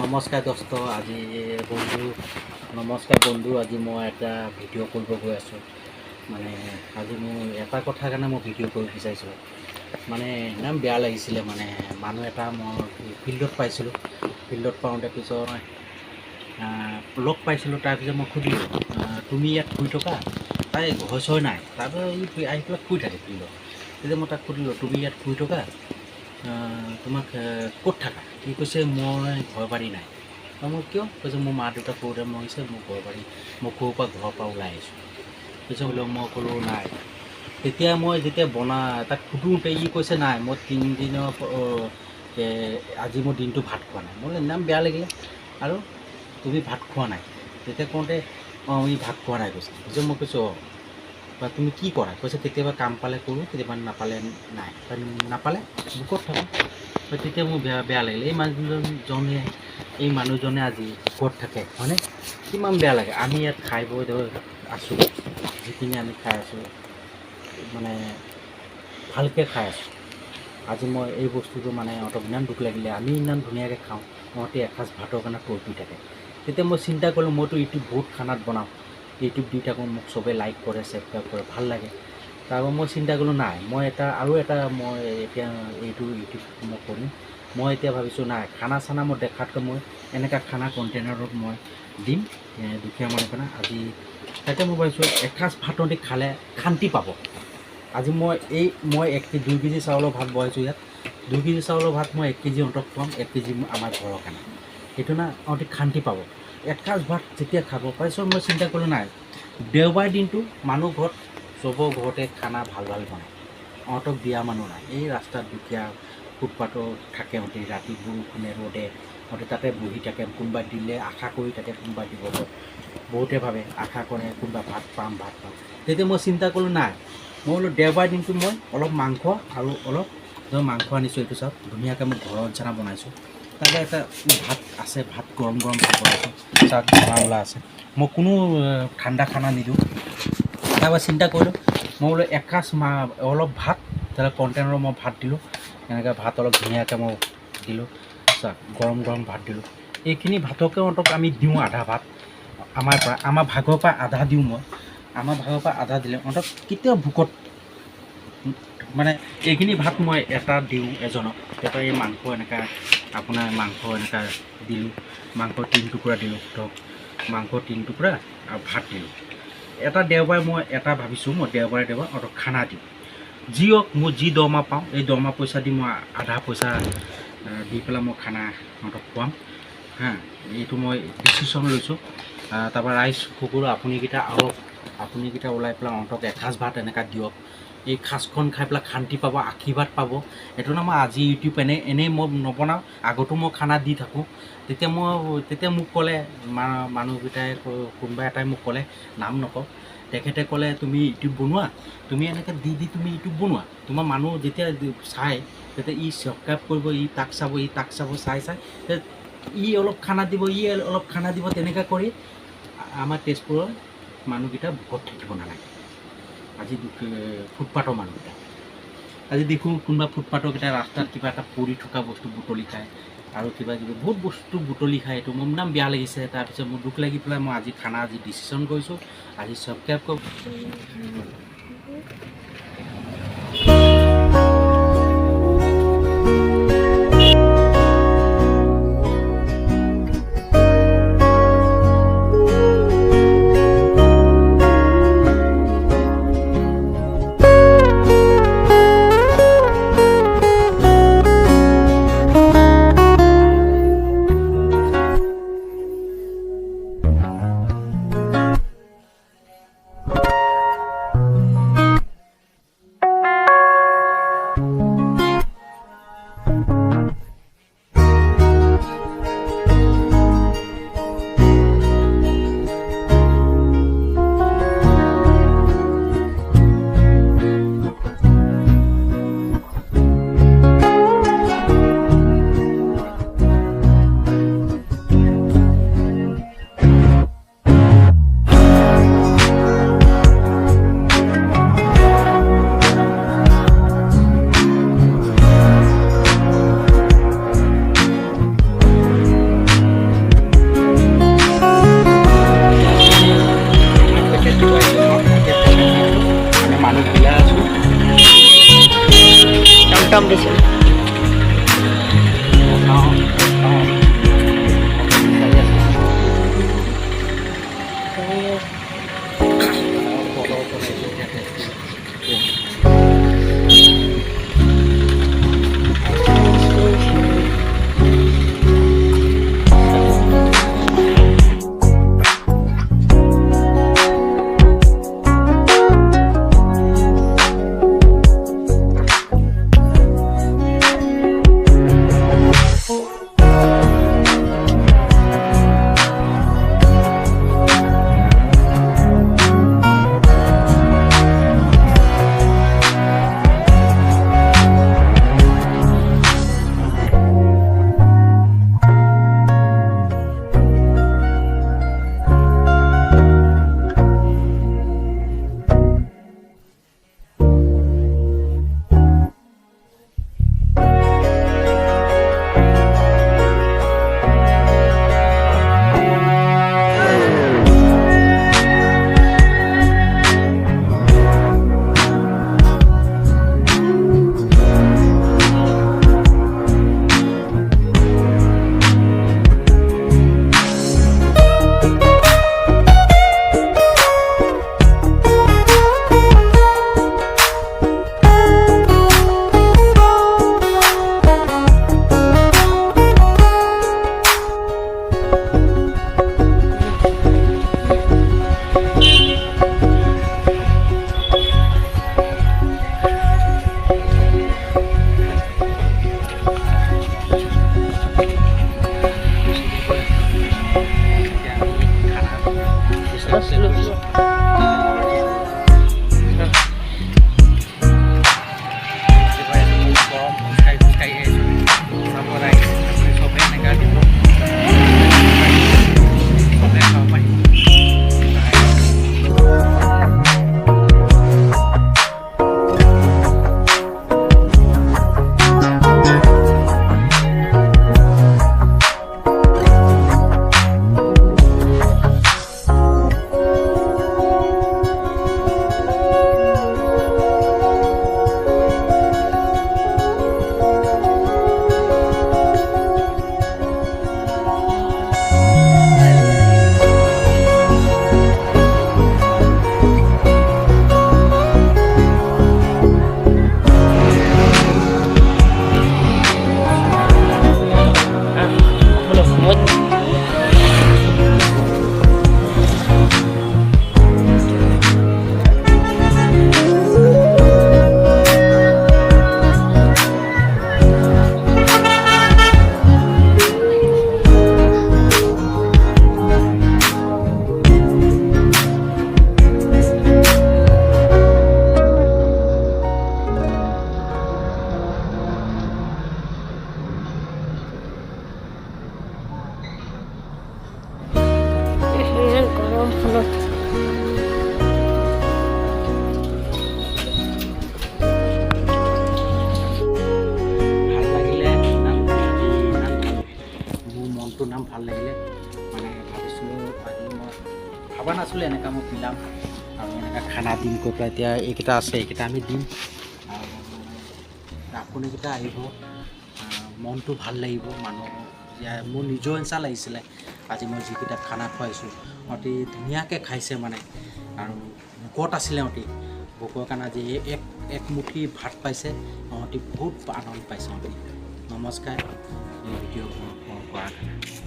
নমস্কাৰ দোস্ত আজি বন্ধু নমস্কাৰ বন্ধু আজি মই এটা ভিডিঅ' কৰিব গৈ আছোঁ মানে আজি মোৰ এটা কথা কাৰণে মই ভিডিঅ' কৰিব বিচাৰিছোঁ মানে ইমান বেয়া লাগিছিলে মানে মানুহ এটা মই ফিল্ডত পাইছিলোঁ ফিল্ডত পাওঁতে পিছত লগ পাইছিলোঁ তাৰপিছত মই সুধিলোঁ তুমি ইয়াত শুই থকা তাই ঘৰ চৰ নাই তাৰপিছত ই আহি পেলাই শুই থাকে ফিল্ডত তেতিয়া মই তাক সুধিলোঁ তুমি ইয়াত শুই থকা তোমাক ক'ত থাকা সি কৈছে মই ঘৰ বাৰী নাই মই কিয় কৈছে মোৰ মা দেউতা সৰুতে মৰিছে মোৰ ঘৰ বাৰী মই সৰুৰ পৰা ঘৰৰ পৰা ওলাই আহিছোঁ কৈছে বোলে মই ক'লোঁ নাই তেতিয়া মই যেতিয়া তাক সুধোঁতে ই কৈছে নাই মই তিনিদিনৰ আজি মোৰ দিনটো ভাত খোৱা নাই মই ইমান বেয়া লাগিলে আৰু তুমি ভাত খোৱা নাই তেতিয়া কওঁতে অঁ ই ভাত খোৱা নাই কৈছে পিছত মই কৈছোঁ অঁ বা তুমি কি কৰা কৈছে কেতিয়াবা কাম পালে কৰোঁ কেতিয়াবা নাপালে নাই নাপালে ক'ত থাকোঁ তেতিয়া মোৰ বেয়া লাগিলে এই মানুহজনে আজি ক'ত থাকে হয়নে কিমান বেয়া লাগে আমি ইয়াত খাই বৈ আছোঁ যিখিনি আমি খাই আছোঁ মানে ভালকৈ খাই আছোঁ আজি মই এই বস্তুটো মানে সিহঁতক ইমান দুখ লাগিলে আমি ইমান ধুনীয়াকৈ খাওঁ সিহঁতে এসাঁজ ভাতৰ কাৰণে তৰপি থাকে তেতিয়া মই চিন্তা কৰিলোঁ মইতো ইউটিউব বহুত খানাত বনাওঁ ইউটিউব দি থাকোঁ মোক চবেই লাইক কৰে ছাবস্ক্ৰাইব কৰে ভাল লাগে তাৰপৰা মই চিন্তা কৰিলোঁ নাই মই মই এতিয়া এইটো ইউটিউব মই কৰিম মই এতিয়া ভাবিছোঁ নাই খানা চানা মই দেখাতকৈ মই এনেকুৱা খানা কণ্টেইনাৰত মই দিম দুখীয়া মানুহৰ কাৰণে আজি তাতে মই ভাবিছোঁ এসাঁজ ভাততে খালে শান্তি পাব আজি মই 2 কেজি চাউলৰ ভাত বহাইছোঁ ইয়াত 2 কেজি চাউলৰ ভাত মই 1 কেজি অন্তত খুৱাম 1 কেজি আমাৰ ঘৰৰ কাৰণে সেইটো না অতি শান্তি পাব এসাঁজ ভাত যেতিয়া খাব পাৰিছত মই চিন্তা কৰিলোঁ নাই দেওবাৰ দিনটো মানুহ ঘৰত চবৰ ঘৰতে খানা ভাল বনায় সিহঁতক দিয়া মানুহ নাই এই ৰাস্তাত দুখীয়া ফুটপাথত থাকে সিহঁতে ৰাতি বৰষুণে ৰ'দে সিহঁতে তাতে বহি থাকে কোনোবাই দিলে আশা কৰি থাকে কোনোবাই দিব বহুতে ভাবে আশা কৰে কোনোবা ভাত পাম তেতিয়া মই চিন্তা কৰিলোঁ নাই মই বোলো দেওবাৰ দিনটো মই অলপ মাংস আৰু অলপ মাংস আনিছোঁ এইটো চাওক ধুনীয়াকৈ মই ঘৰৰ নিচিনা বনাইছোঁ তাতে এটা ভাত আছে ভাত গৰম ভাত বনাইছোঁ চাওক ওলা আছে মই কোনো ঠাণ্ডা খানা নিদিওঁ তাৰপৰা চিন্তা কৰিলোঁ মই বোলো এসাঁজ অলপ ভাত তাতে কণ্টেইনাৰত মই ভাত দিলোঁ এনেকৈ ভাত অলপ ধুনীয়াকৈ মই দিলোঁ চাওক গৰম ভাত দিলোঁ এইখিনি ভাতকে অন্তত আমি দিওঁ আধা ভাত আমাৰ ভাগৰ পৰা আধা দিওঁ মই আমাৰ ভাগৰ পৰা আধা দিলে অন্তত কেতিয়াও ভোকত মানে এইখিনি ভাত মই এটা দিওঁ এজনক তেতিয়া এই মাংস এনেকৈ আপোনাৰ মাংস এনেকৈ দিলোঁ মাংস 3 টুকুৰা দিলোঁ ধৰক মাংস 3 টুকুৰা আৰু ভাত দিলোঁ এটা দেওবাৰে মই এটা ভাবিছোঁ মই দেওবাৰে অলপ খানা দিওঁ যিয়ক মই যি দৰমহা পাওঁ এই দৰমহা পইচা দি মই আধা পইচা দি পেলাই মই খানা সিহঁতক খুৱাম এইটো মই ডিচিশ্যন লৈছোঁ তাৰপৰা ৰাইজ সকলো আপুনিকেইটা ওলাই পেলাই সিহঁতক এসাঁজ ভাত এনেকৈ দিয়ক এই সাঁজখন খাই পেলাই শান্তি পাব আশীৰ্বাদ পাব এইটো না মই আজি ইউটিউব এনেই মই নবনাওঁ আগতো মই খানা দি থাকোঁ তেতিয়া মোক ক'লে মানুহকেইটাই কোনোবা এটাই মোক ক'লে নাম নকওঁ তেখেতে ক'লে তুমি ইউটিউব বনোৱা তুমি এনেকৈ দি তুমি ইউটিউব বনোৱা তোমাৰ মানুহ যেতিয়া চাই তেতিয়া ই ছাবস্ক্ৰাইব কৰিব ই তাক চাব চাই ই অলপ খানা দিব তেনেকৈ কৰি আমাৰ তেজপুৰৰ মানুহকেইটা ভোকত থাকিব নালাগে আজি ফুটপাথৰ মানুহকেইটা আজি দেখোঁ কোনোবা ফুটপাথৰকেইটা ৰাস্তাত কিবা এটা পৰি থকা বস্তু বুটলি খায় আৰু কিবা বহুত বস্তু বুটলি খায় এইটো মোৰ নাম বেয়া লাগিছে তাৰপিছত মোৰ দুখ লাগি পেলাই মই আজি খানা ডিচিশ্যন কৰিছোঁ আজি ছাবস্ক্ৰাইব কৰক দম দিছোঁ। নাম ভাল লাগিলে মানে ভাবিছিলোঁ আজি মই ভাবা নাছিলোঁ এনেকুৱা মই মিলাম আৰু এনেকুৱা খানা দিম কৈ পেলাই এতিয়া এইকেইটা আছে এইকেইটা আমি দিম আৰু আপুনিকেইটা আহিব মনটো ভাল লাগিব মানুহ মোৰ নিজৰ ইচ্ছা লাগিছিলে আজি মই যিকেইটা খানা খুৱাইছোঁ সিহঁতি ধুনীয়াকৈ খাইছে মানে আৰু ভোকত আছিলে সিহঁতি ভোকৰ কাৰণে আজি এক মুঠি ভাত পাইছে সিহঁতি বহুত আনন্দ পাইছে সিহঁতি নমস্কাৰ ভিডিঅ' কৰাৰ কাৰণে